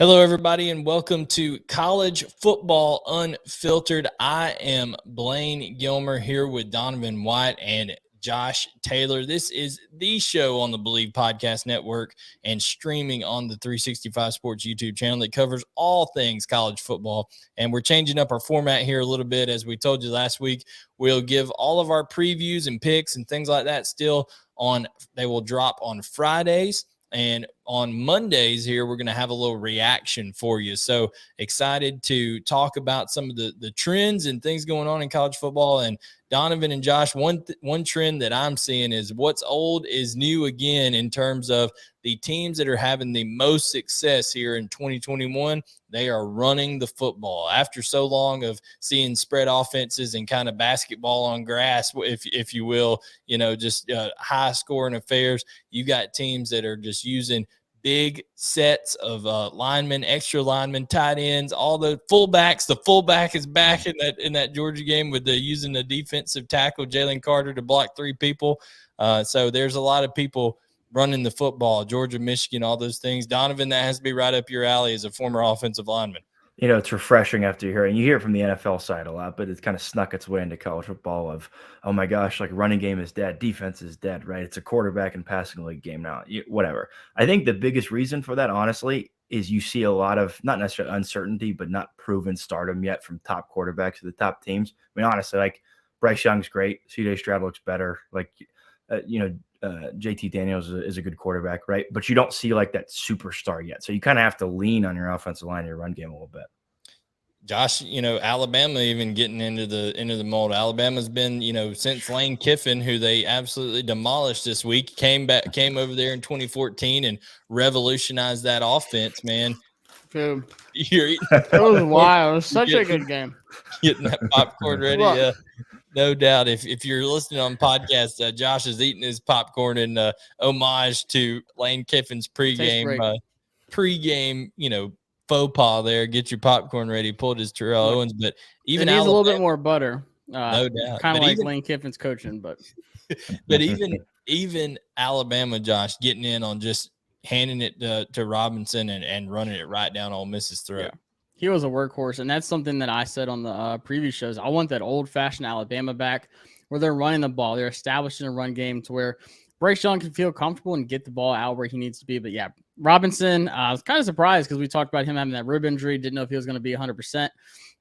Hello, everybody, and welcome to College Football Unfiltered. I am Blaine Gilmer here with Donovan White and Josh Taylor. This is the show on the Believe Podcast Network and streaming on the 365 Sports YouTube channel that covers all things college football. And we're changing up our format here a little bit. As we told you last week, we'll give all of our previews and picks and things like that they will drop on Fridays. And on Mondays here, we're going to have a little reaction for you. So excited to talk about some of the trends and things going on in college football. And Donovan and Josh, one trend that I'm seeing is what's old is new again in terms of the teams that are having the most success here in 2021. They are running the football after so long of seeing spread offenses and kind of basketball on grass, if you will, just high scoring affairs. You got teams that are just using big sets of linemen, extra linemen, tight ends, all the fullbacks. The fullback is back in that Georgia game with using the defensive tackle, Jalen Carter, to block three people. So there's a lot of people running the football, Georgia, Michigan, all those things. Donovan, that has to be right up your alley as a former offensive lineman. It's refreshing after you hear it from the NFL side a lot, but it's kind of snuck its way into college football of, oh my gosh, like running game is dead, defense is dead, right? It's a quarterback and passing league game now, whatever. I think the biggest reason for that, honestly, is you see a lot of not necessarily uncertainty, but not proven stardom yet from top quarterbacks to the top teams. I mean, honestly, like Bryce Young's great. C.J. Stroud looks better. JT Daniels is a good quarterback, right? But you don't see like that superstar yet. So you kind of have to lean on your offensive line, your run game a little bit. Josh, Alabama even getting into the mold. Alabama's been, since Lane Kiffin, who they absolutely demolished this week, came over there in 2014 and revolutionized that offense, man. Dude, it was wild. It was such a good game. Getting that popcorn ready. Yeah. No doubt. If you're listening on podcast, Josh is eating his popcorn in homage to Lane Kiffin's pregame, faux pas there. Get your popcorn ready. Pulled his Terrell Owens, but even it needs a little bit more butter. No doubt. Kind of like Lane Kiffin's coaching, but even Alabama, Josh, getting in on just handing it to Robinson and running it right down Ole Miss's throat. Yeah. He was a workhorse, and that's something that I said on the previous shows. I want that old-fashioned Alabama back where they're running the ball. They're establishing a run game to where Bryce Young can feel comfortable and get the ball out where he needs to be. But, yeah, Robinson, I was kind of surprised because we talked about him having that rib injury. Didn't know if he was going to be 100%.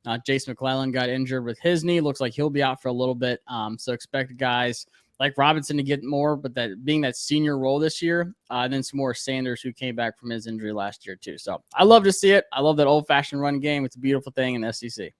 Jace McClellan got injured with his knee. Looks like he'll be out for a little bit. So expect guys like Robinson to get more, but that being that senior role this year, and then some more Sanders who came back from his injury last year too. So I love to see it. I love that old-fashioned run game. It's a beautiful thing in the SEC.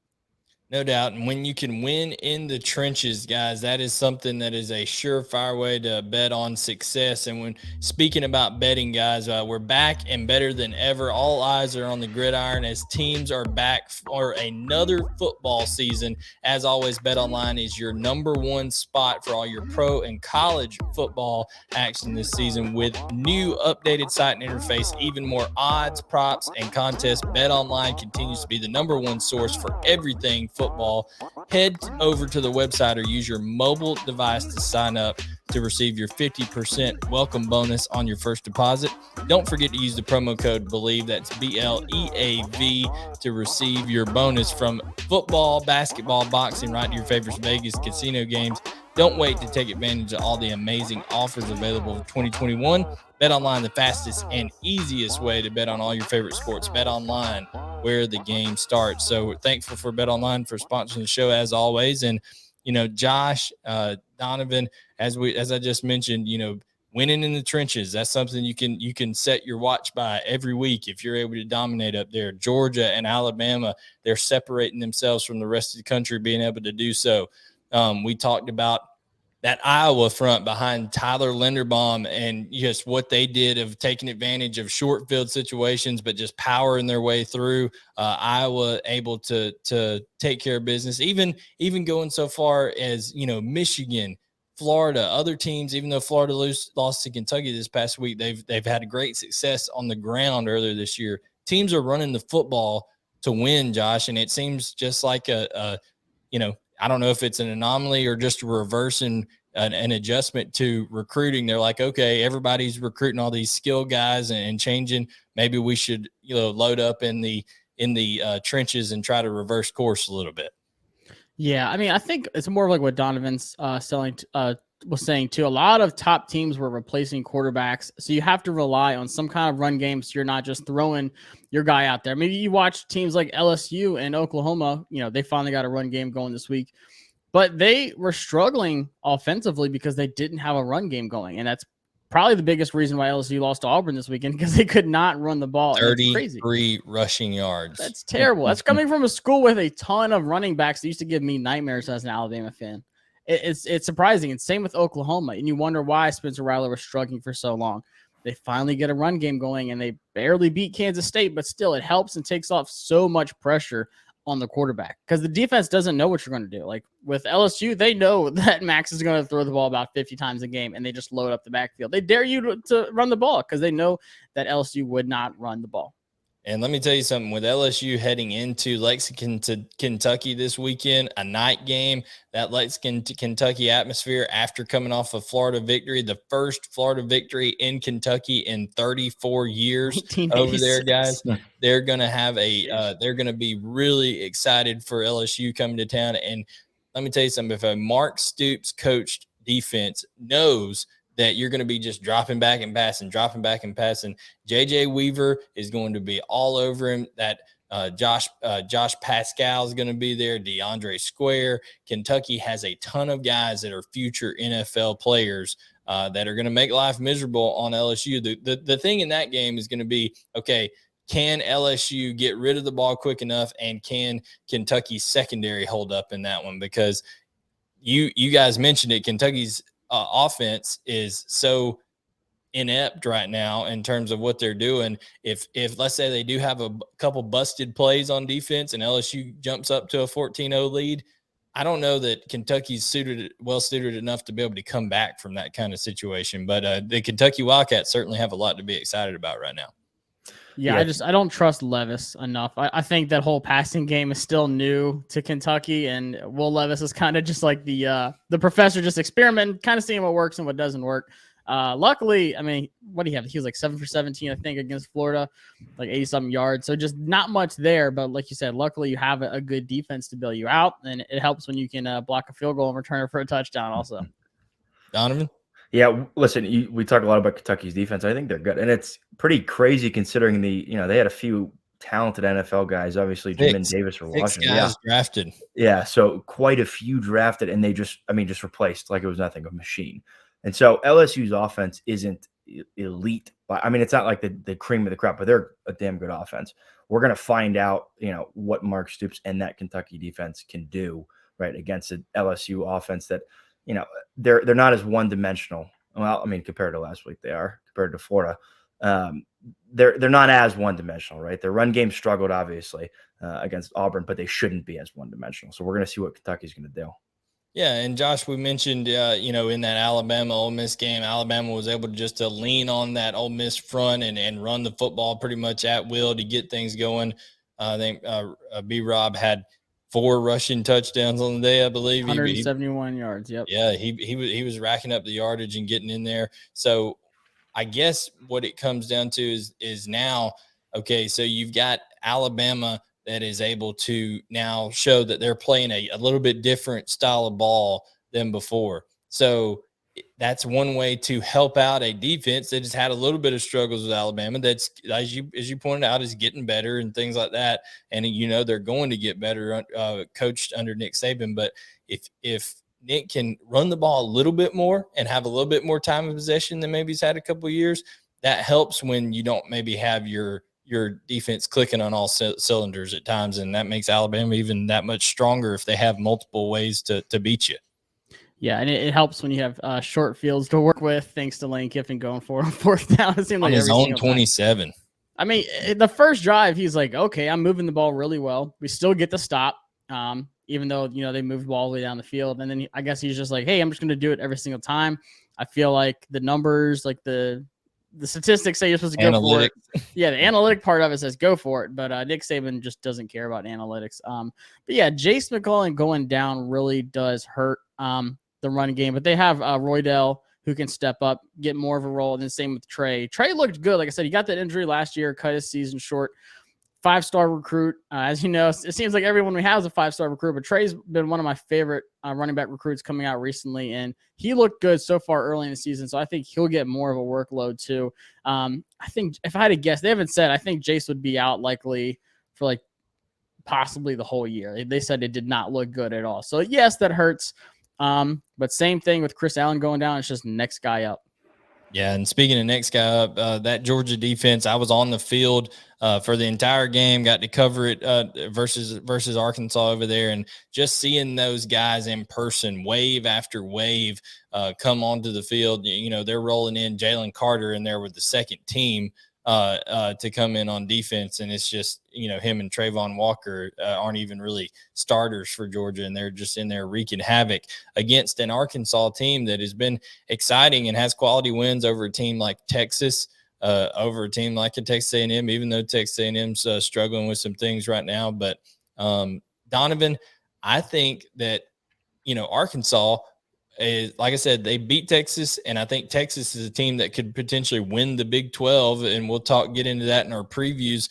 No doubt. And when you can win in the trenches, guys, that is something that is a surefire way to bet on success. And when speaking about betting, guys, we're back and better than ever. All eyes are on the gridiron as teams are back for another football season. As always, BetOnline is your number one spot for all your pro and college football action this season with new updated site and interface, even more odds, props, and contests. BetOnline continues to be the number one source for everything football. Head over to the website or use your mobile device to sign up to receive your 50% welcome bonus on your first deposit. Don't forget to use the promo code BELIEVE, that's BLEAV, to receive your bonus from football, basketball, boxing, right to your favorite Vegas casino games. Don't wait to take advantage of all the amazing offers available for 2021. BetOnline, the fastest and easiest way to bet on all your favorite sports. BetOnline, where the game starts. So we're thankful for BetOnline for sponsoring the show as always. And, Josh, Donovan, as I just mentioned, winning in the trenches, that's something you can set your watch by every week if you're able to dominate up there. Georgia and Alabama, they're separating themselves from the rest of the country, being able to do so. We talked about that Iowa front behind Tyler Linderbaum and just what they did of taking advantage of short field situations, but just powering their way through. Iowa able to take care of business, even going so far as, Michigan, Florida, other teams, even though Florida lost to Kentucky this past week, they've had great success on the ground earlier this year. Teams are running the football to win, Josh, and it seems just like I don't know if it's an anomaly or just a reversing an adjustment to recruiting. They're like, okay, everybody's recruiting all these skill guys and changing. Maybe we should, load up in the trenches and try to reverse course a little bit. Yeah, I mean, I think it's more like what Donovan's was saying too. A lot of top teams were replacing quarterbacks, so you have to rely on some kind of run game, so you're not just throwing your guy out there. Maybe you watch teams like LSU and Oklahoma. They finally got a run game going this week, but they were struggling offensively because they didn't have a run game going, and that's probably the biggest reason why LSU lost to Auburn this weekend, because they could not run the ball. 33 rushing yards. That's terrible. That's coming from a school with a ton of running backs that used to give me nightmares as an Alabama fan. It's surprising. And same with Oklahoma. And you wonder why Spencer Rattler was struggling for so long. They finally get a run game going, and they barely beat Kansas State, but still it helps and takes off so much pressure on the quarterback, because the defense doesn't know what you're going to do. Like with LSU, they know that Max is going to throw the ball about 50 times a game, and they just load up the backfield. They dare you to run the ball because they know that LSU would not run the ball. And let me tell you something, with LSU heading into Lexington to Kentucky this weekend, a night game, that Lexington to Kentucky atmosphere after coming off a Florida victory, the first Florida victory in Kentucky in 34 years over there, guys. They're going to have they're going to be really excited for LSU coming to town. And let me tell you something, if a Mark Stoops coached defense knows that you're going to be just dropping back and passing. JJ Weaver is going to be all over him. That Josh Pascal is going to be there. DeAndre Square. Kentucky has a ton of guys that are future NFL players that are going to make life miserable on LSU. The thing in that game is going to be, okay, can LSU get rid of the ball quick enough, and can Kentucky's secondary hold up in that one? Because you guys mentioned it, Kentucky's offense is so inept right now in terms of what they're doing. If let's say they do have a couple busted plays on defense and LSU jumps up to a 14-0 lead, I don't know that Kentucky's well suited enough to be able to come back from that kind of situation. But the Kentucky Wildcats certainly have a lot to be excited about right now. Yeah, I don't trust Levis enough. I think that whole passing game is still new to Kentucky, and Will Levis is kind of just like the professor, just experimenting, kind of seeing what works and what doesn't work. Luckily, I mean, what do you have? He was like 7 for 17, I think, against Florida, like 80-something yards. So just not much there, but like you said, luckily you have a good defense to bail you out, and it helps when you can block a field goal and return it for a touchdown also. Donovan? Yeah, listen, we talk a lot about Kentucky's defense. I think they're good, and it's pretty crazy considering they had a few talented NFL guys. Obviously, Jamin Davis for Washington. Guys drafted. Yeah, so quite a few drafted, and they just replaced like it was nothing, a machine. And so LSU's offense isn't elite, but I mean, it's not like the cream of the crop, but they're a damn good offense. We're gonna find out, what Mark Stoops and that Kentucky defense can do right against an LSU offense that. They're not as one-dimensional. Well, I mean, compared to last week, they are compared to Florida. They're not as one-dimensional, right? Their run game struggled obviously against Auburn, but they shouldn't be as one-dimensional. So we're going to see what Kentucky's going to do. Yeah, and Josh, we mentioned, in that Alabama-Ole Miss game, Alabama was able to lean on that Ole Miss front and run the football pretty much at will to get things going. I think B-Rob had 4 rushing touchdowns on the day, I believe. 171 yards. Yep. Yeah, he was racking up the yardage and getting in there. So I guess what it comes down to is now, okay, so you've got Alabama that is able to now show that they're playing a little bit different style of ball than before. So that's one way to help out a defense that has had a little bit of struggles with Alabama. That's, as you pointed out, is getting better and things like that. And they're going to get better, coached under Nick Saban. But if Nick can run the ball a little bit more and have a little bit more time of possession than maybe he's had a couple of years, that helps when you don't maybe have your defense clicking on all cylinders at times, and that makes Alabama even that much stronger if they have multiple ways to beat you. Yeah, and it helps when you have short fields to work with, thanks to Lane Kiffin going for on 4th down. It seemed like on his own 27. Time. I mean, the first drive, he's like, okay, I'm moving the ball really well. We still get the stop, even though, they moved the ball all the way down the field. And then I guess he's just like, hey, I'm just going to do it every single time. I feel like the numbers, like the statistics say you're supposed to go for it. Yeah, the analytic part of it says go for it, but Nick Saban just doesn't care about analytics. But yeah, Jace McCullough going down really does hurt. the run game. But they have Roydell, who can step up, get more of a role. And then same with Trey. Trey looked good. Like I said, he got that injury last year, cut his season short. 5-star recruit. As you know, it seems like everyone we have is a 5-star recruit, but Trey's been one of my favorite running back recruits coming out recently, and he looked good so far early in the season, so I think he'll get more of a workload too. I think if I had to guess, they haven't said, I think Jace would be out likely for like possibly the whole year. They said it did not look good at all. So yes, that hurts. But same thing with Chris Allen going down. It's just next guy up. Yeah, and speaking of next guy up, that Georgia defense, I was on the field for the entire game, got to cover it versus Arkansas over there, and just seeing those guys in person, wave after wave, come onto the field. You know, they're rolling in Jalen Carter in there with the second team to come in on defense, and it's just, you know, him and Trayvon Walker aren't even really starters for Georgia, and they're just in there wreaking havoc against an Arkansas team that has been exciting and has quality wins over a team like Texas, over a team like a Texas A&M, even though Texas A&M's struggling with some things right now. But Donovan, I think that, you know, Arkansas is, like I said, they beat Texas, and I think Texas is a team that could potentially win the Big 12, and we'll get into that in our previews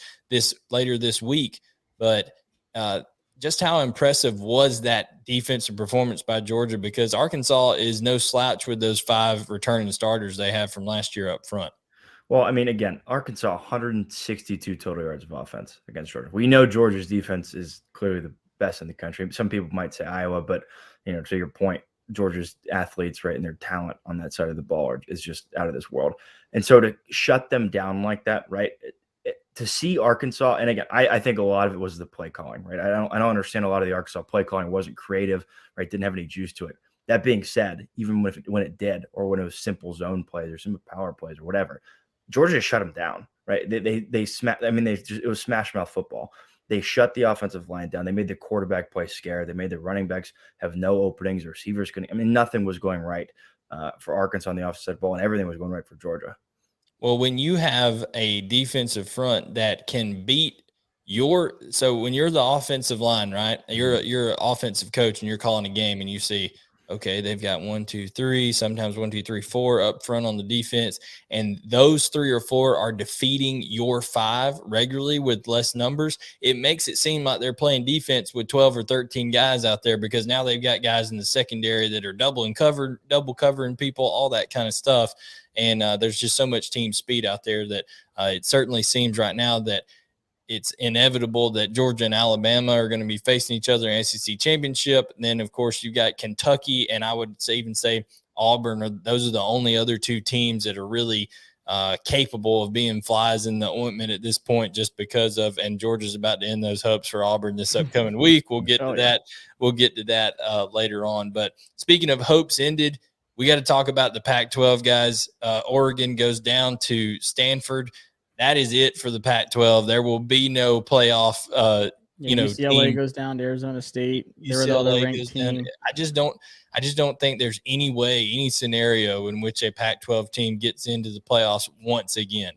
later this week. But just how impressive was that defensive performance by Georgia? Because Arkansas is no slouch with those 5 returning starters they have from last year up front. Well, I mean, again, Arkansas 162 total yards of offense against Georgia. We know Georgia's defense is clearly the best in the country. Some people might say Iowa, but, you know, to your point, Georgia's athletes, right, and their talent on that side of the ball is just out of this world. And so to shut them down like that, right, to see Arkansas, and again, I think a lot of it was the play calling, right? I don't understand a lot of the Arkansas play calling wasn't creative, right? Didn't have any juice to it. That being said, even when it did, or when it was simple zone plays or simple power plays or whatever, Georgia shut them down, right? They smacked. I mean, it was smash mouth football. They shut the offensive line down. They made the quarterback play scared. They made the running backs have no openings. The receivers couldn't. I mean, nothing was going right for Arkansas on the offensive side of the ball, and everything was going right for Georgia. Well, when you have a defensive front that can beat so when you're the offensive line, right? You're an offensive coach and you're calling a game, and you see, okay, they've got 1, 2, 3, sometimes 1, 2, 3, 4 up front on the defense. And those 3 or 4 are defeating your 5 regularly with less numbers. It makes it seem like they're playing defense with 12 or 13 guys out there, because now they've got guys in the secondary that are double covering people, all that kind of stuff. And there's just so much team speed out there that it certainly seems right now that it's inevitable that Georgia and Alabama are going to be facing each other in SEC championship. And then, of course, you got Kentucky, and I would even say Auburn. Those are the only other 2 teams that are really capable of being flies in the ointment at this point, just because of, and Georgia's about to end those hopes for Auburn this upcoming week. We'll get to that. We'll get to that later on. But speaking of hopes ended, we got to talk about the Pac-12 guys. Oregon goes down to Stanford. That is it for the Pac-12. There will be no playoff. UCLA team. goes down to Arizona State. They're the other ranked team. I just don't think there's any way, any scenario in which a Pac-12 team gets into the playoffs once again.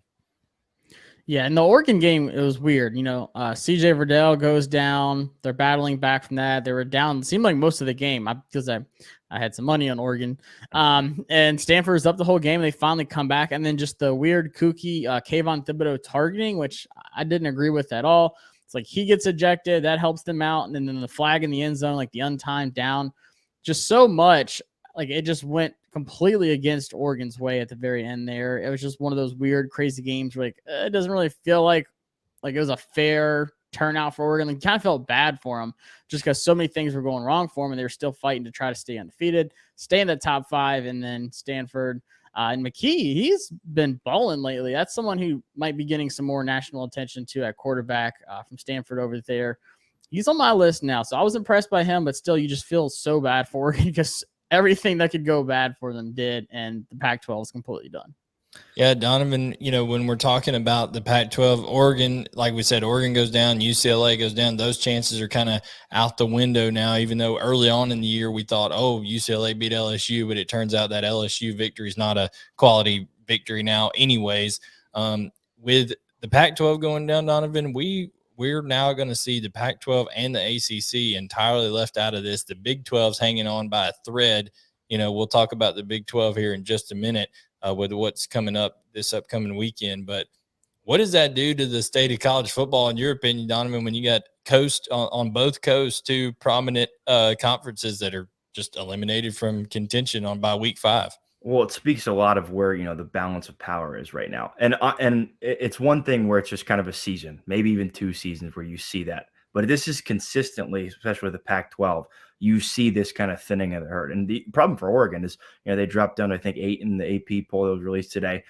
Yeah, in the Oregon game, it was weird. You know, CJ Verdell goes down. They're battling back from that. They were down. It seemed like most of the game because I had some money on Oregon. And Stanford was up the whole game. They finally come back. And then just the weird, kooky Kayvon Thibodeau targeting, which I didn't agree with at all. It's like he gets ejected. That helps them out. And then the flag in the end zone, like the untimed down. Just so much. Like it just went completely against Oregon's way at the very end there. It was just one of those weird, crazy games where it doesn't really feel like it was a fair turnout for Oregon. Like, kind of felt bad for them just because so many things were going wrong for them, and they were still fighting to try to stay undefeated, stay in the top 5, and then Stanford and McKee, he's been balling lately. That's someone who might be getting some more national attention to at quarterback from Stanford over there. He's on my list now, so I was impressed by him, but still, you just feel so bad for Oregon because everything that could go bad for them did, and the Pac-12 is completely done. Yeah, Donovan, you know, when we're talking about the Pac-12, Oregon, like we said, Oregon goes down, UCLA goes down. Those chances are kind of out the window now, even though early on in the year we thought, oh, UCLA beat LSU, but it turns out that LSU victory is not a quality victory now anyways. With the Pac-12 going down, Donovan, we're now going to see the Pac-12 and the ACC entirely left out of this. The Big 12's hanging on by a thread we'll talk about the Big 12 here in just a minute with what's coming up this upcoming weekend. But what does that do to the state of college football, in your opinion, Donovan, when you got coast on both coasts, two prominent conferences that are just eliminated from contention by week 5? Well, it speaks a lot of where, the balance of power is right now. And it's one thing where it's just kind of a season, maybe even 2 seasons where you see that. But this is consistently, especially with the Pac-12, you see this kind of thinning of the herd. And the problem for Oregon is, they dropped down to, I think, 8 in the AP poll that was released today.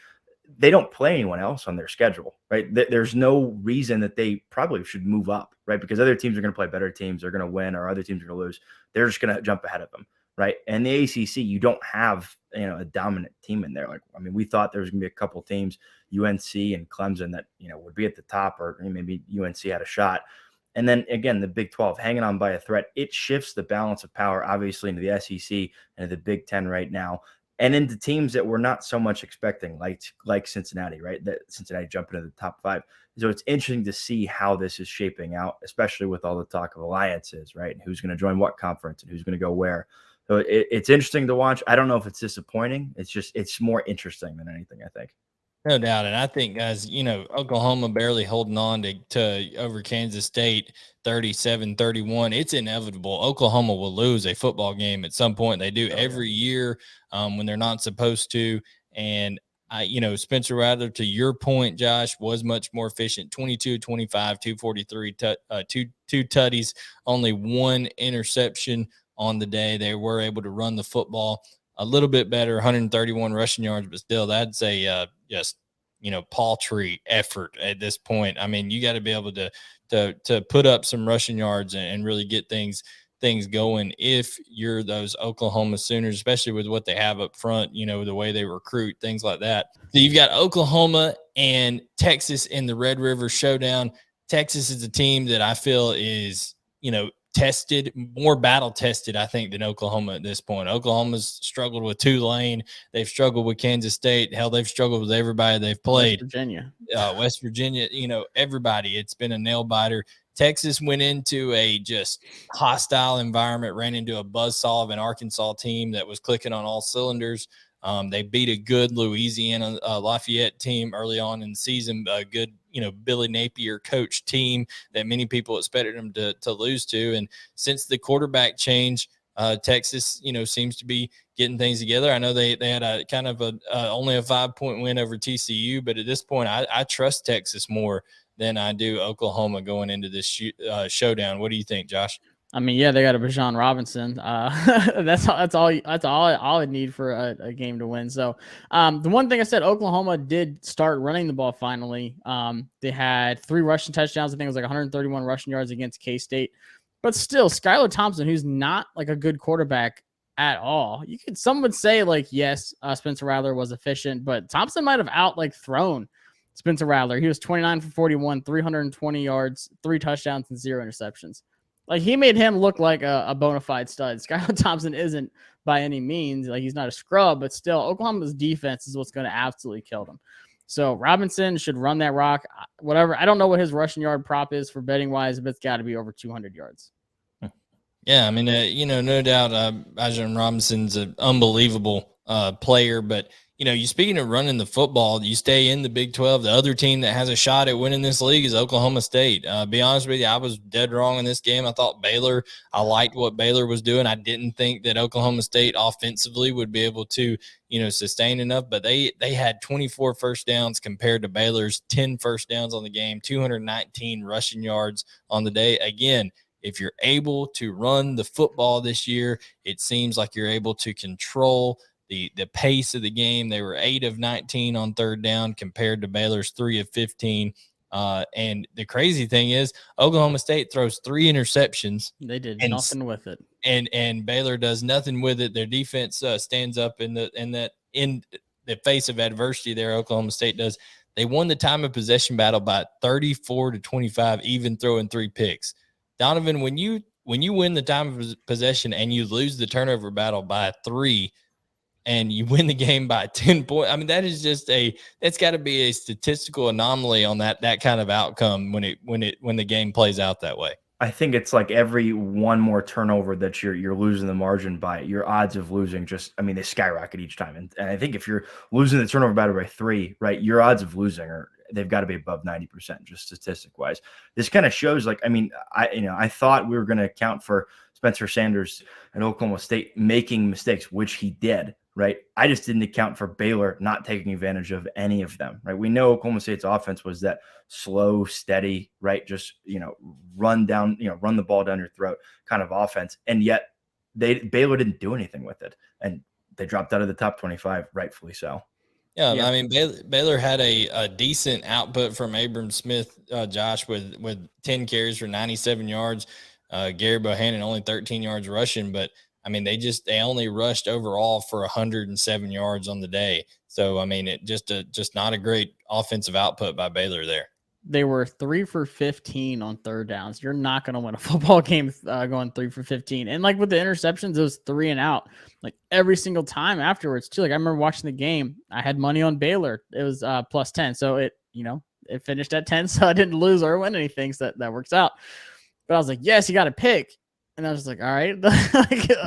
They don't play anyone else on their schedule, right? There's no reason that they probably should move up, right? Because other teams are going to play better teams. They're going to win, or other teams are going to lose. They're just going to jump ahead of them, right? And the ACC, you don't have, a dominant team in there. We thought there was going to be a couple teams, UNC and Clemson, that, would be at the top, or maybe UNC had a shot. And then again, the Big 12 hanging on by a thread. It shifts the balance of power, obviously, into the SEC and the Big 10 right now, and into teams that we're not so much expecting, like Cincinnati, right? That Cincinnati jumping into the top 5. So it's interesting to see how this is shaping out, especially with all the talk of alliances, right? And who's going to join what conference and who's going to go where. So it's interesting to watch. I don't know if it's disappointing. It's more interesting than anything, I think. No doubt. And I think, guys, Oklahoma barely holding on to over Kansas State 37-31. It's inevitable. Oklahoma will lose a football game at some point. They do every year when they're not supposed to. And Spencer Rattler, to your point, Josh, was much more efficient. 22-25, 243, two tutties, only 1 interception on the day. They were able to run the football a little bit better, 131 rushing yards, but still that's a just paltry effort at this point. You got to be able to put up some rushing yards and really get things going if you're those Oklahoma Sooners, especially with what they have up front, the way they recruit, things like that. So you've got Oklahoma and Texas in the Red River Showdown. Texas is a team that I feel is, tested, more battle tested, I think, than Oklahoma at this point. Oklahoma's struggled with Tulane. They've struggled with Kansas State. Hell, they've struggled with everybody they've played. West Virginia, everybody. It's been a nail biter. Texas went into a just hostile environment, ran into a buzzsaw of an Arkansas team that was clicking on all cylinders. They beat a good Louisiana Lafayette team early on in the season, a good, Billy Napier coach team that many people expected them to lose to. And since the quarterback change, Texas, seems to be getting things together. I know they had a kind of only a 5-point win over TCU, but at this point, I trust Texas more than I do Oklahoma going into this showdown. What do you think, Josh? They got a Bijan Robinson. That's all I need for a game to win. So the one thing I said, Oklahoma did start running the ball finally. They had 3 rushing touchdowns. I think it was like 131 rushing yards against K-State. But still, Skylar Thompson, who's not like a good quarterback at all. Some would say yes, Spencer Rattler was efficient, but Thompson might have thrown Spencer Rattler. He was 29 for 41, 320 yards, 3 touchdowns, and 0 interceptions. He made him look like a bona fide stud. Skylar Thompson isn't by any means. He's not a scrub, but still, Oklahoma's defense is what's going to absolutely kill them. So Robinson should run that rock. Whatever. I don't know what his rushing yard prop is for betting wise, but it's got to be over 200 yards. Yeah, no doubt Bijan Robinson's an unbelievable player, but you speaking of running the football, you stay in the Big 12. The other team that has a shot at winning this league is Oklahoma State. Be honest with you, I was dead wrong in this game. I thought Baylor, I liked what Baylor was doing. I didn't think that Oklahoma State offensively would be able to, sustain enough, but they had 24 first downs compared to Baylor's 10 first downs on the game, 219 rushing yards on the day. Again, if you're able to run the football this year, it seems like you're able to control the pace of the game. They were 8 of 19 on third down compared to Baylor's 3 of 15. And the crazy thing is Oklahoma State throws 3 interceptions. They did nothing with it. And Baylor does nothing with it. Their defense stands up in the face of adversity there. Oklahoma State does. They won the time of possession battle by 34-25, even throwing 3 picks. Donovan, when you win the time of possession and you lose the turnover battle by 3, and you win the game by 10 points. That is just that's got to be a statistical anomaly on that kind of outcome when the game plays out that way. I think it's like every one more turnover that you're losing the margin by, your odds of losing they skyrocket each time. And I think if you're losing the turnover battle by 3, right, your odds of losing they've got to be above 90% just statistic wise. This kind of shows I thought we were going to account for Spencer Sanders at Oklahoma State making mistakes, which he did. Right. I just didn't account for Baylor not taking advantage of any of them. Right. We know Oklahoma State's offense was that slow, steady, right. Just, run the ball down your throat kind of offense. And yet Baylor didn't do anything with it. And they dropped out of the top 25, rightfully so. Yeah. I mean, Baylor had a decent output from Abram Smith, Josh, with 10 carries for 97 yards. Gary Bohannon only 13 yards rushing, but I mean, they only rushed overall for 107 yards on the day. So, I mean, it just not a great offensive output by Baylor there. They were 3 for 15 on third downs. You're not going to win a football game going 3 for 15. And like with the interceptions, it was 3 and out like every single time afterwards too. Like I remember watching the game, I had money on Baylor. It was plus 10. So it finished at 10. So I didn't lose or win anything. So that works out. But I was like, yes, you got to pick. And I was like, all right,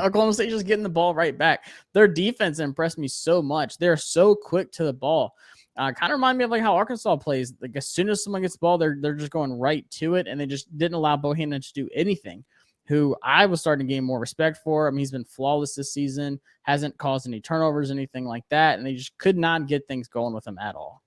Oklahoma State just getting the ball right back. Their defense impressed me so much. They're so quick to the ball. Kind of remind me of like how Arkansas plays. Like as soon as someone gets the ball, they're just going right to it, and they just didn't allow Bohannon to do anything. Who I was starting to gain more respect for. I mean, he's been flawless this season, hasn't caused any turnovers, anything like that, and they just could not get things going with him at all.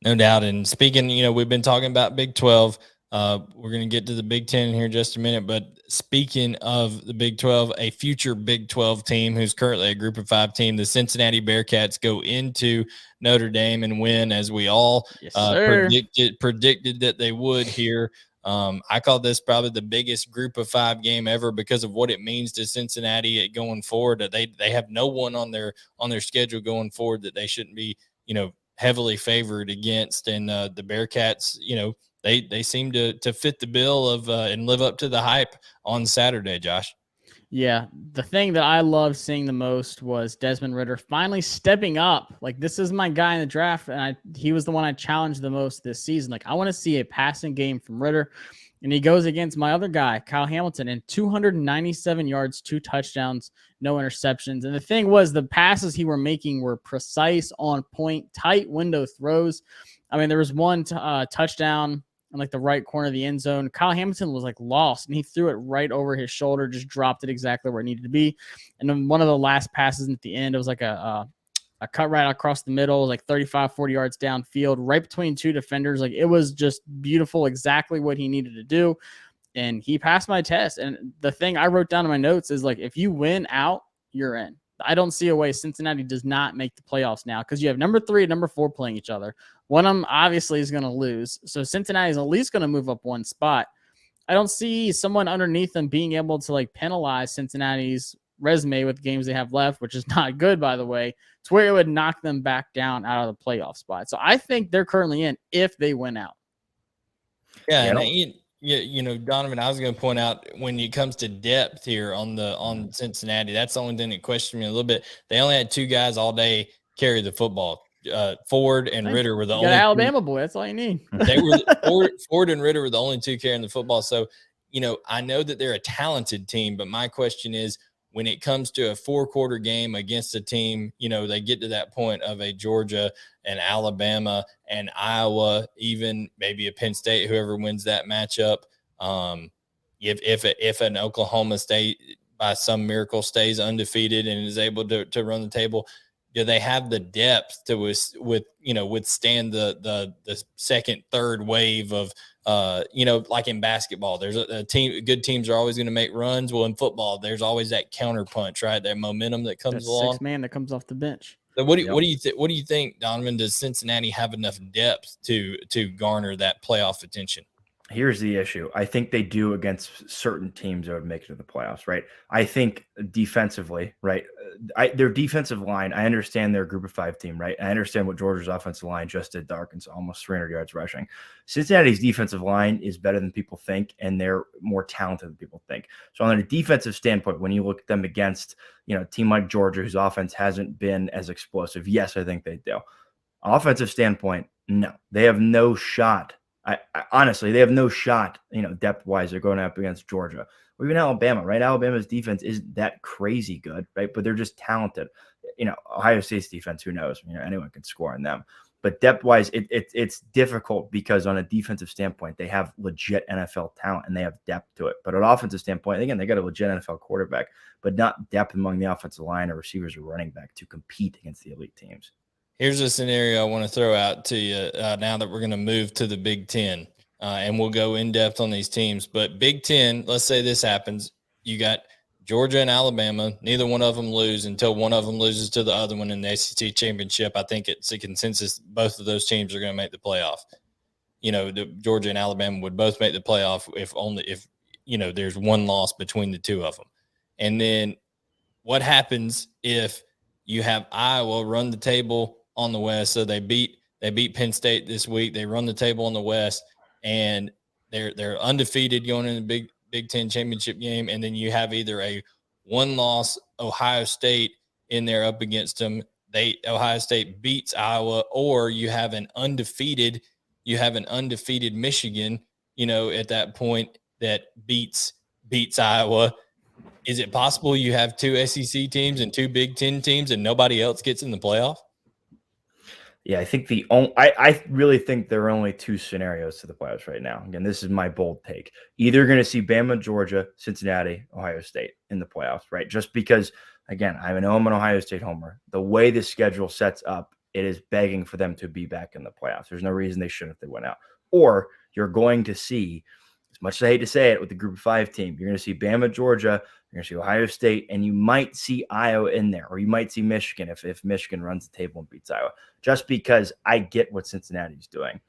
No doubt. And speaking, we've been talking about Big 12. We're going to get to the Big 10 here in just a minute, but speaking of the Big 12, a future Big 12 team who's currently a Group of 5 team, the Cincinnati Bearcats go into Notre Dame and win, as we all predicted that they would here. I call this probably the biggest Group of 5 game ever because of what it means to Cincinnati going forward. They have no one on their schedule going forward that they shouldn't be, heavily favored against, and the Bearcats, They seem to fit the bill of and live up to the hype on Saturday, Josh. Yeah, the thing that I loved seeing the most was Desmond Ridder finally stepping up. Like, this is my guy in the draft, and he was the one I challenged the most this season. Like, I want to see a passing game from Ridder, and he goes against my other guy, Kyle Hamilton, and 297 yards, 2 touchdowns, no interceptions. And the thing was, the passes he were making were precise, on point, tight window throws. I mean, there was one touchdown in like the right corner of the end zone. Kyle Hamilton was like lost, and he threw it right over his shoulder, just dropped it exactly where it needed to be. And then one of the last passes at the end, it was like a cut right across the middle, like 35, 40 yards downfield, right between 2 defenders. Like, it was just beautiful, exactly what he needed to do. And he passed my test. And the thing I wrote down in my notes is like, if you win out, you're in. I don't see a way Cincinnati does not make the playoffs now, because you have number 3 and number 4 playing each other. One of them obviously is going to lose. So Cincinnati is at least going to move up one spot. I don't see someone underneath them being able to like penalize Cincinnati's resume with games they have left, which is not good, by the way, to where it would knock them back down out of the playoff spot. So I think they're currently in if they win out. Yeah. And Donovan, I was going to point out when it comes to depth here on Cincinnati, that's the only thing that questioned me a little bit. They only had 2 guys all day carry the football. Ford and Ridder were the only Alabama boy. That's all you need. They were Ford and Ridder were the only 2 carrying the football. So, I know that they're a talented team, but my question is, when it comes to a 4-quarter game against a team, they get to that point of a Georgia and Alabama and Iowa, even maybe a Penn State, whoever wins that matchup. If an Oklahoma State by some miracle stays undefeated and is able to run the table, do they have the depth to withstand the second, third wave of like in basketball, there's a team, good teams are always going to make runs. Well, in football, there's always that counter punch, right? That momentum that comes along. 6 man that comes off the bench. So what do you think, Donovan? Does Cincinnati have enough depth to garner that playoff attention? Here's the issue. I think they do against certain teams that would make it to the playoffs, right? I think defensively, right? Their defensive line, I understand they're a Group of 5 team, right? I understand what Georgia's offensive line just did to Arkansas, almost 300 yards rushing. Cincinnati's defensive line is better than people think, and they're more talented than people think. So on a defensive standpoint, when you look at them against, a team like Georgia, whose offense hasn't been as explosive, yes, I think they do. Offensive standpoint, no. They have no shot I honestly, they have no shot, depth wise. They're going up against Georgia or even Alabama, right? Alabama's defense isn't that crazy good, right? But they're just talented. Ohio State's defense, who knows? Anyone can score on them. But depth wise, it's difficult because on a defensive standpoint, they have legit NFL talent and they have depth to it. But on an offensive standpoint, again, they got a legit NFL quarterback, but not depth among the offensive line or receivers or running back to compete against the elite teams. Here's a scenario I want to throw out to you now that we're going to move to the Big Ten, and we'll go in depth on these teams. But Big Ten, let's say this happens. You got Georgia and Alabama. Neither one of them lose until one of them loses to the other one in the ACC championship. I think it's a consensus both of those teams are going to make the playoff. The Georgia and Alabama would both make the playoff if there's one loss between the two of them. And then what happens if you have Iowa run the table on the West? So they beat Penn State this week. They run the table on the West, and they're undefeated going into the Big Ten championship game. And then you have either a one-loss Ohio State in there up against them. Ohio State beats Iowa, or you have an undefeated Michigan, at that point that beats Iowa. Is it possible you have two SEC teams and two Big Ten teams and nobody else gets in the playoff? Yeah, I think I really think there are only two scenarios to the playoffs right now. Again, this is my bold take. Either going to see Bama, Georgia, Cincinnati, Ohio State in the playoffs, right? Just because, again, I'm an Ohio State homer. The way the schedule sets up, it is begging for them to be back in the playoffs. There's no reason they shouldn't if they went out. Or you're going to see, as much as I hate to say it, with the Group of 5 team, you're going to see Bama, Georgia, you're going to see Ohio State, and you might see Iowa in there, or you might see Michigan if Michigan runs the table and beats Iowa, just because I get what Cincinnati's doing.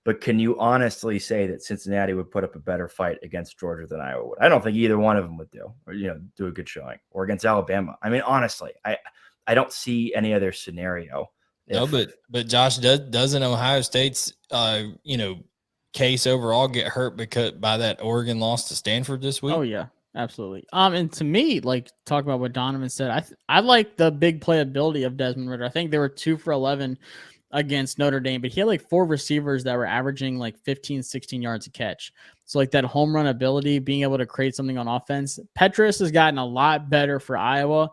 But can you honestly say that Cincinnati would put up a better fight against Georgia than Iowa would? I don't think either one of them would do a good showing, or against Alabama. I mean, honestly, I don't see any other scenario. No, but Josh, doesn't Ohio State's case overall get hurt by that Oregon loss to Stanford this week? Oh yeah, absolutely. And to me, like talk about what Donovan said, I like the big playability of Desmond Ridder. I think they were 2 for 11 against Notre Dame, but he had like 4 receivers that were averaging like 15, 16 yards a catch. So like that home run ability, being able to create something on offense. Petras has gotten a lot better for Iowa.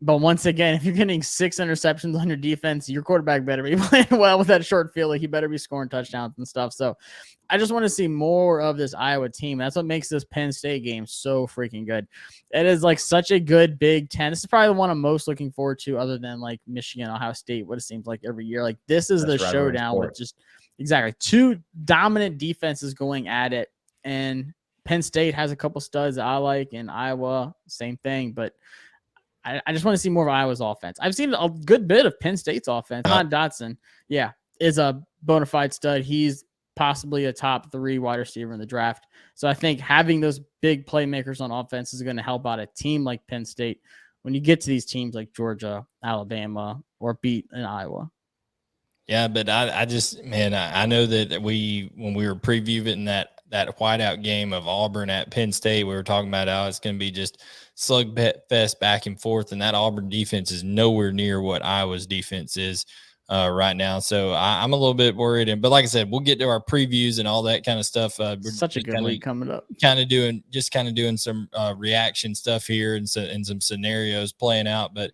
But once again, if you're getting 6 interceptions on your defense, your quarterback better be playing well with that short field. Like he better be scoring touchdowns and stuff. So I just want to see more of this Iowa team. That's what makes this Penn State game so freaking good. It is like such a good Big Ten. This is probably the one I'm most looking forward to, other than like Michigan, Ohio State, what it seems like every year. Like this is the showdown with just exactly 2 dominant defenses going at it. And Penn State has a couple studs I like, and Iowa, same thing. But I just want to see more of Iowa's offense. I've seen a good bit of Penn State's offense. Todd Dotson, is a bona fide stud. He's possibly a top 3 wide receiver in the draft. So I think having those big playmakers on offense is going to help out a team like Penn State when you get to these teams like Georgia, Alabama, or beat in Iowa. Yeah, but I know that when we were previewing that whiteout game of Auburn at Penn State, we were talking about how it's going to be just slugfest back and forth, and that Auburn defense is nowhere near what Iowa's defense is right now. So I'm a little bit worried. But like I said, we'll get to our previews and all that kind of stuff. We're such a good week coming up. Kind of doing some reaction stuff here and some scenarios playing out. But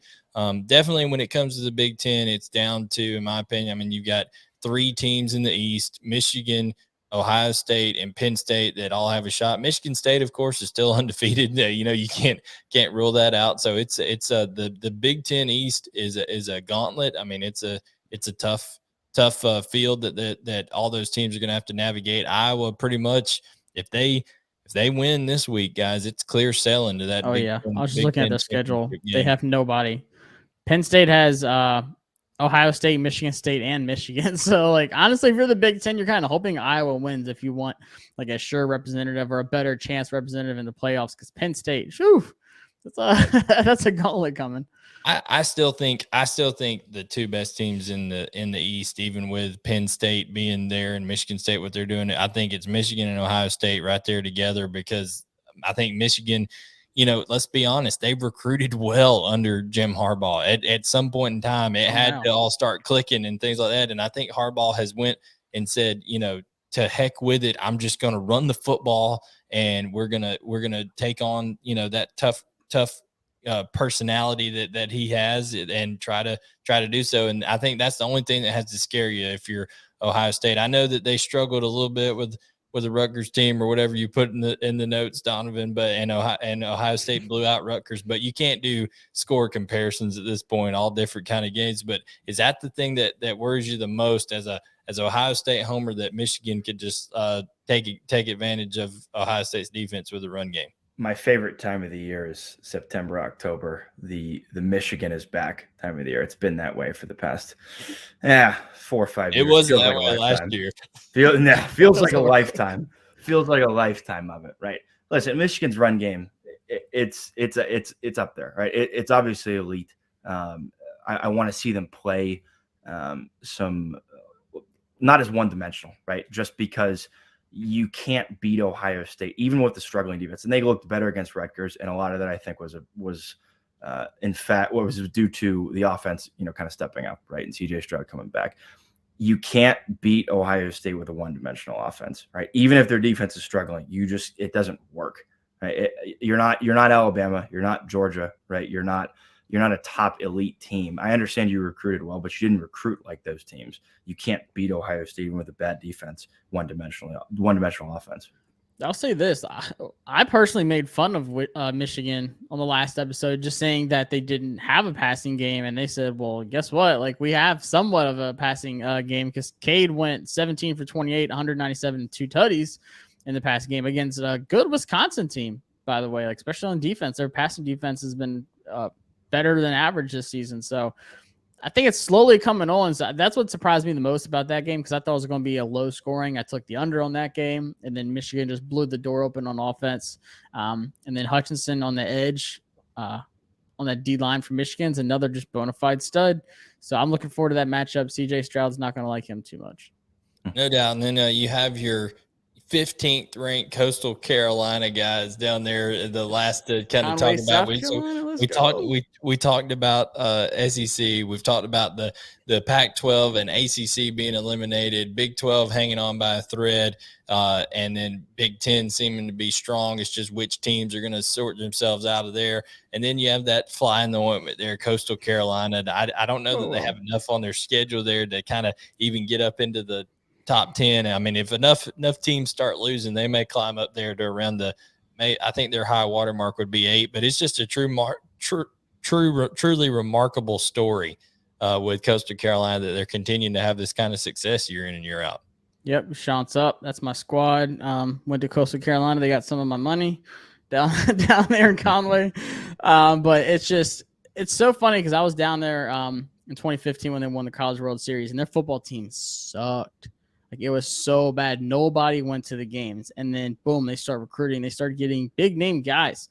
definitely when it comes to the Big Ten, it's down to, in my opinion, I mean, you've got 3 teams in the East: Michigan, Ohio State, and Penn State, that all have a shot. Michigan State, of course, is still undefeated. You can't rule that out. So it's the Big Ten East is a gauntlet. I mean, it's a tough field that all those teams are going to have to navigate. Iowa, pretty much, if they win this week, guys, it's clear sailing to that. Oh yeah, I was just looking at the schedule. They have nobody. Penn State has Ohio State, Michigan State, and Michigan. So, like, honestly, if you're the Big Ten, you're kind of hoping Iowa wins if you want, like, a sure representative or a better chance representative in the playoffs, because Penn State, that's a gauntlet coming. I still think the 2 best teams in the East, even with Penn State being there and Michigan State, what they're doing, I think it's Michigan and Ohio State right there together, because I think Michigan, let's be honest, they've recruited well under Jim Harbaugh. At some point in time, it had to all start clicking and things like that. And I think Harbaugh has went and said, to heck with it. I'm just going to run the football, and we're gonna take on that tough personality that he has, and try to do so. And I think that's the only thing that has to scare you if you're Ohio State. I know that they struggled a little bit with the Rutgers team, or whatever you put in the notes, Donovan, but Ohio State blew out Rutgers. But you can't do score comparisons at this point, all different kind of games. But is that the thing that worries you the most as Ohio State homer, that Michigan could just take advantage of Ohio State's defense with the run game? My favorite time of the year is September, October. The Michigan is back time of the year. It's been that way for the past 4 or 5 years. It wasn't that way last year. Feels like a lifetime. Feels like a lifetime of it, right? Listen, Michigan's run game, it's up there, right? It's obviously elite. I want to see them play some, not as one-dimensional, right? Just because you can't beat Ohio State, even with the struggling defense. And they looked better against Rutgers, and a lot of that, I think, was in fact what was due to the offense, kind of stepping up, right? And CJ Stroud coming back. You can't beat Ohio State with a one-dimensional offense, right? Even if their defense is struggling, it doesn't work. Right? You're not Alabama, you're not Georgia, right? You're not a top elite team. I understand you recruited well, but you didn't recruit like those teams. You can't beat Ohio State even with a bad defense, one-dimensional offense. I'll say this. I personally made fun of Michigan on the last episode, just saying that they didn't have a passing game. And they said, well, guess what? Like, we have somewhat of a passing game, because Cade went 17 for 28, 197, and 2 tutties in the passing game against a good Wisconsin team, by the way, like, especially on defense. Their passing defense has been better than average this season. So I think it's slowly coming on. So that's what surprised me the most about that game, because I thought it was going to be a low scoring. I took the under on that game, and then Michigan just blew the door open on offense. And then Hutchinson on the edge on that D line for Michigan's another just bona fide stud. So I'm looking forward to that matchup. CJ Stroud's not going to like him too much. No doubt. And then you have your 15th ranked Coastal Carolina guys down there. The last to kind of talk about. We talked about SEC. We've talked about the Pac-12 and ACC being eliminated. Big 12 hanging on by a thread, and then Big 10 seeming to be strong. It's just which teams are going to sort themselves out of there. And then you have that fly in the ointment there, Coastal Carolina. I don't know that they have enough on their schedule there to kind of even get up into the top 10. I mean, if enough teams start losing, they may climb up there to around I think their high water mark would be 8, but it's just a truly remarkable story with Coastal Carolina that they're continuing to have this kind of success year in and year out. Yep. Shant's up. That's my squad. Went to Coastal Carolina. They got some of my money down there in Conway. But it's so funny, because I was down there in 2015 when they won the College World Series, and their football team sucked. Like, it was so bad. Nobody went to the games. And then, boom, they start recruiting. They start getting big-name guys.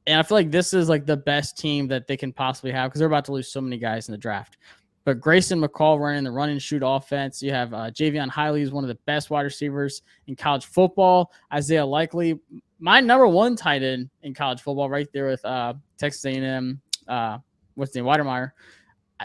And I feel like this is, like, the best team that they can possibly have, because they're about to lose so many guys in the draft. But Grayson McCall running the run-and-shoot offense. You have Javion Hiley, who's one of the best wide receivers in college football. Isaiah Likely, my number 1 tight end in college football, right there with Texas A&M, what's the name, Weidermeyer.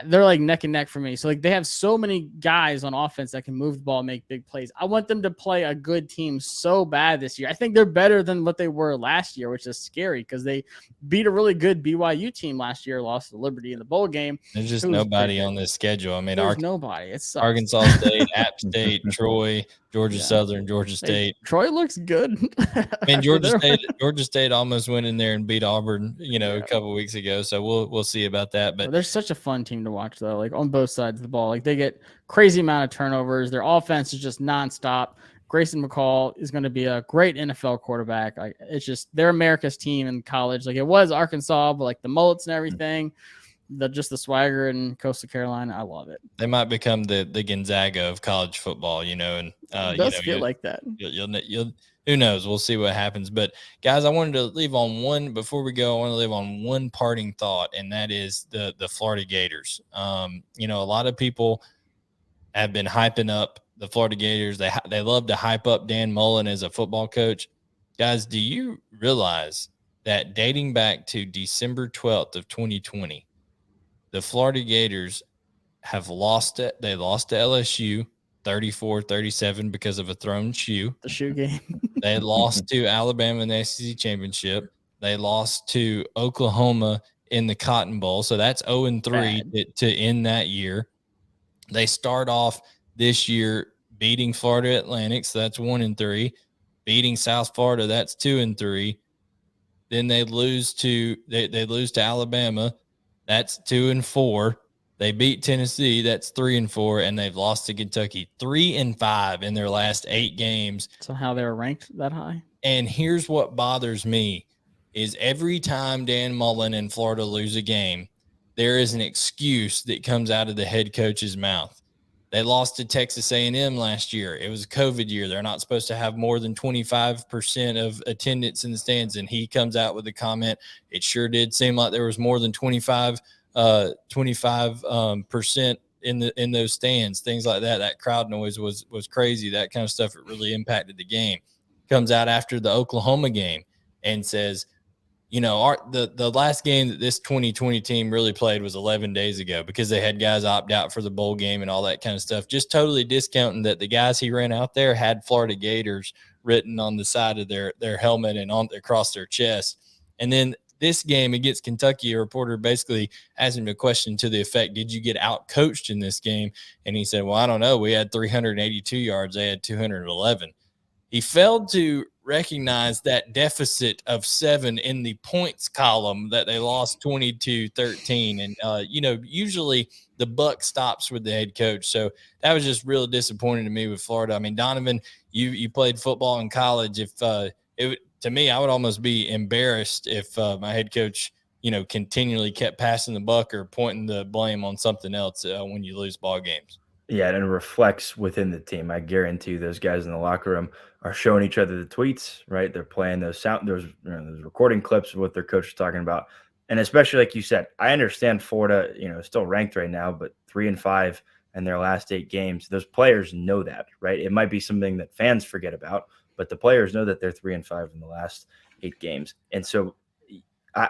They're like neck and neck for me. So, like, they have so many guys on offense that can move the ball and make big plays. I want them to play a good team so bad this year. I think they're better than what they were last year, which is scary, because they beat a really good BYU team last year, lost to Liberty in the bowl game. There's just nobody on this schedule. I mean, there's nobody. It's Arkansas State, App State, Troy, Georgia Southern, Georgia State. Troy looks good. I mean, Georgia State almost went in there and beat Auburn, a couple of weeks ago. So we'll see about that. But they're such a fun team to watch, though. Like, on both sides of the ball, like, they get crazy amount of turnovers. Their offense is just nonstop. Grayson McCall is going to be a great NFL quarterback. Like, it's just, they're America's team in college. Like, it was Arkansas, but like the mullets and everything. Just the swagger in Coastal Carolina. I love it. They might become the Gonzaga of college football, and it does feel like that. You'll who knows? We'll see what happens. But guys, I wanted to leave on one before we go. I want to leave on one parting thought, and that is the Florida Gators. A lot of people have been hyping up the Florida Gators. They love to hype up Dan Mullen as a football coach. Guys, do you realize that dating back to December 12th of 2020, the Florida Gators have lost it. They lost to LSU. 34-37 because of a thrown shoe. The shoe game. They lost to Alabama in the SEC championship. They lost to Oklahoma in the Cotton Bowl. So that's 0-3 to end that year. They start off this year beating Florida Atlantic. So that's 1-3. Beating South Florida, that's 2-3. Then they lose to Alabama. That's 2-4. They beat Tennessee. That's 3-4, and they've lost to Kentucky 3-5 in their last 8 games. So how they were ranked that high? And here's what bothers me is every time Dan Mullen and Florida lose a game, there is an excuse that comes out of the head coach's mouth. They lost to Texas A&M last year. It was a COVID year. They're not supposed to have more than 25% of attendance in the stands. And he comes out with a comment. It sure did seem like there was more than 25% in those stands, things like that. That crowd noise was crazy. That kind of stuff, it really impacted the game. Comes out after the Oklahoma game and says, the last game that this 2020 team really played was 11 days ago because they had guys opt out for the bowl game and all that kind of stuff. Just totally discounting that the guys he ran out there had Florida Gators written on the side of their helmet and across their chest. And then this game against Kentucky, a reporter basically asked him a question to the effect, did you get out coached in this game? And he said, well, I don't know. We had 382 yards. They had 211. He failed to recognize that deficit of 7 in the points column that they lost 22-13. And, usually the buck stops with the head coach. So that was just really disappointing to me with Florida. I mean, Donovan, you played football in college. To me, I would almost be embarrassed if my head coach, continually kept passing the buck or pointing the blame on something else when you lose ball games. Yeah, and it reflects within the team. I guarantee you those guys in the locker room are showing each other the tweets, right? They're playing those those recording clips of what their coach is talking about. And especially like you said, I understand Florida, is still ranked right now, but 3-5 in their last 8 games. Those players know that, right? It might be something that fans forget about, but the players know that they're 3-5 in the last 8 games. And so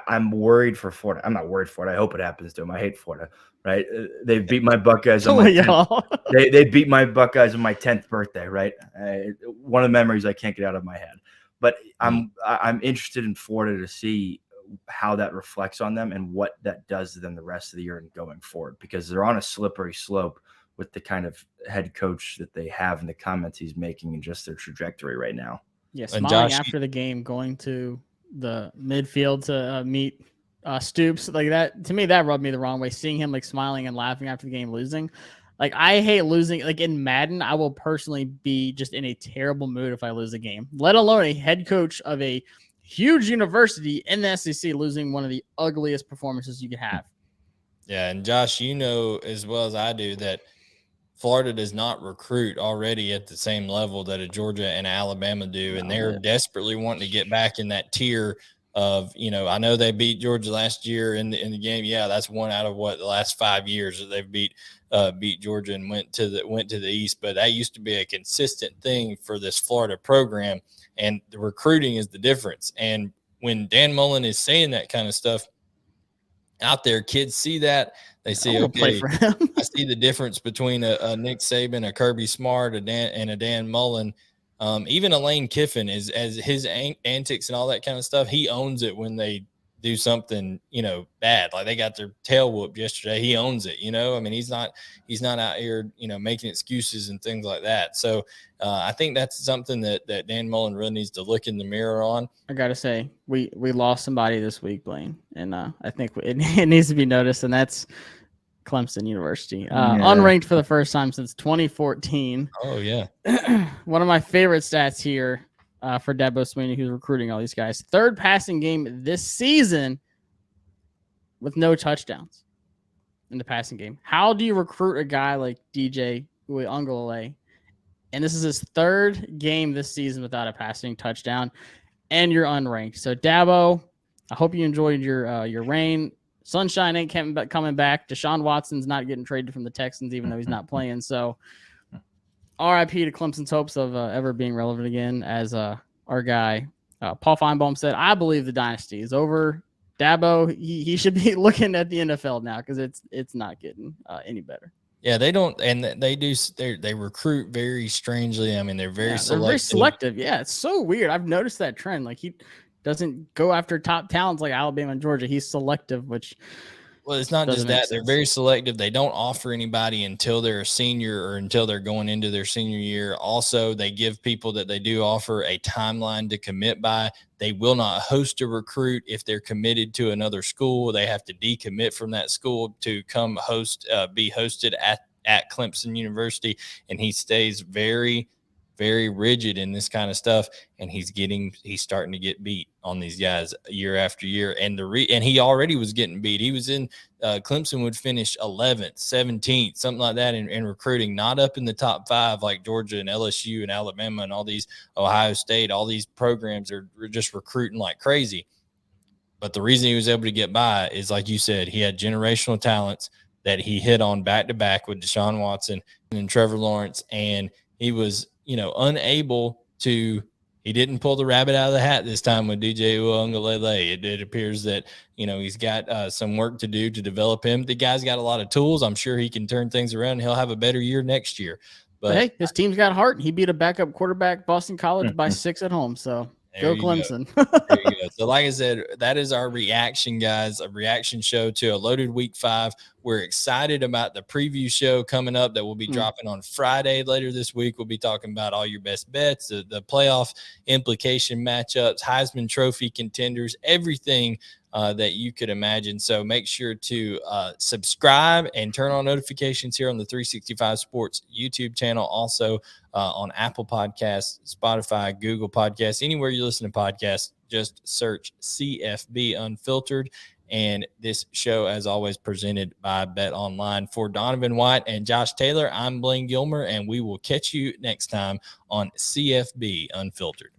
I'm worried for Florida. I'm not worried for it. I hope it happens to them. I hate Florida, right? They beat my Buckeyes on my 10th. They beat my Buckeyes on my 10th birthday, right? One of the memories I can't get out of my head. But I'm interested in Florida to see how that reflects on them and what that does to them the rest of the year and going forward, because they're on a slippery slope with the kind of head coach that they have and the comments he's making and just their trajectory right now. Yeah, smiling after the game, going to the midfield to meet Stoops, like that. To me, that rubbed me the wrong way. Seeing him like smiling and laughing after the game losing, like I hate losing. Like in Madden, I will personally be just in a terrible mood if I lose a game, let alone a head coach of a huge university in the SEC losing one of the ugliest performances you could have. Yeah, and Josh, as well as I do that Florida does not recruit already at the same level that a Georgia and Alabama do, and they're desperately wanting to get back in that tier of, I know they beat Georgia last year in the game. Yeah, that's one out of the last 5 years that they've beat Georgia and went to the East. But that used to be a consistent thing for this Florida program, and the recruiting is the difference. And when Dan Mullen is saying that kind of stuff out there, kids see that. They see, okay, I see the difference between a Nick Saban, a Kirby Smart, and a Dan Mullen. Even a Lane Kiffin as his antics and all that kind of stuff. He owns it when they do something, bad. Like they got their tail whooped yesterday. He owns it. I mean, he's not out here, making excuses and things like that. So I think that's something that Dan Mullen really needs to look in the mirror on. I gotta say, we lost somebody this week, Blaine, and I think it needs to be noticed, and that's Clemson University, unranked for the first time since 2014. Oh yeah. One of my favorite stats here for Dabo Swinney, who's recruiting all these guys. 3rd passing game this season with no touchdowns in the passing game. How do you recruit a guy like DJ Uiagalelei? And this is his 3rd game this season without a passing touchdown, and you're unranked. So Dabo, I hope you enjoyed your reign. Sunshine ain't coming back. Deshaun Watson's not getting traded from the Texans, even though he's not playing. So RIP to Clemson's hopes of ever being relevant again. As our guy, Paul Feinbaum said, I believe the dynasty is over. Dabo, he should be looking at the NFL now because it's not getting any better. Yeah, they don't, and they recruit very strangely. I mean, they're very They're very selective. Yeah, it's so weird. I've noticed that trend. Like, he doesn't go after top talents like Alabama and Georgia. He's selective, which Well, it's not just doesn't make that. They're sense. very selective. They don't offer anybody until they're a senior or until they're going into their senior year. Also, they give people that they do offer a timeline to commit by. They will not host a recruit if they're committed to another school. They have to decommit from that school to come be hosted at Clemson University. And he stays very, very rigid in this kind of stuff. And he's starting to get beat on these guys year after year. And and he already was getting beat. He was in Clemson would finish 11th, 17th, something like that in recruiting, not up in the top 5 like Georgia and LSU and Alabama and all these, Ohio State. All these programs are just recruiting like crazy. But the reason he was able to get by is, like you said, he had generational talents that he hit on back to back with Deshaun Watson and Trevor Lawrence. And he was, unable to. He didn't pull the rabbit out of the hat this time with DJ Uiagalelei. It appears that, he's got some work to do to develop him. The guy's got a lot of tools. I'm sure he can turn things around. He'll have a better year next year. But hey, his team's got heart. He beat a backup quarterback, Boston College, by 6 at home. So go Clemson. There you go. So like I said, that is our reaction, guys, a reaction show to a loaded week 5. We're excited about the preview show coming up that will be dropping on Friday later this week. We'll be talking about all your best bets, the playoff implication matchups, Heisman Trophy contenders, everything that you could imagine. So make sure to subscribe and turn on notifications here on the 365 Sports YouTube channel. Also on Apple Podcasts, Spotify, Google Podcasts, anywhere you listen to podcasts, just search CFB Unfiltered. And this show, as always, presented by Bet Online. For Donovan White and Josh Taylor, I'm Blaine Gilmer, and we will catch you next time on CFB Unfiltered.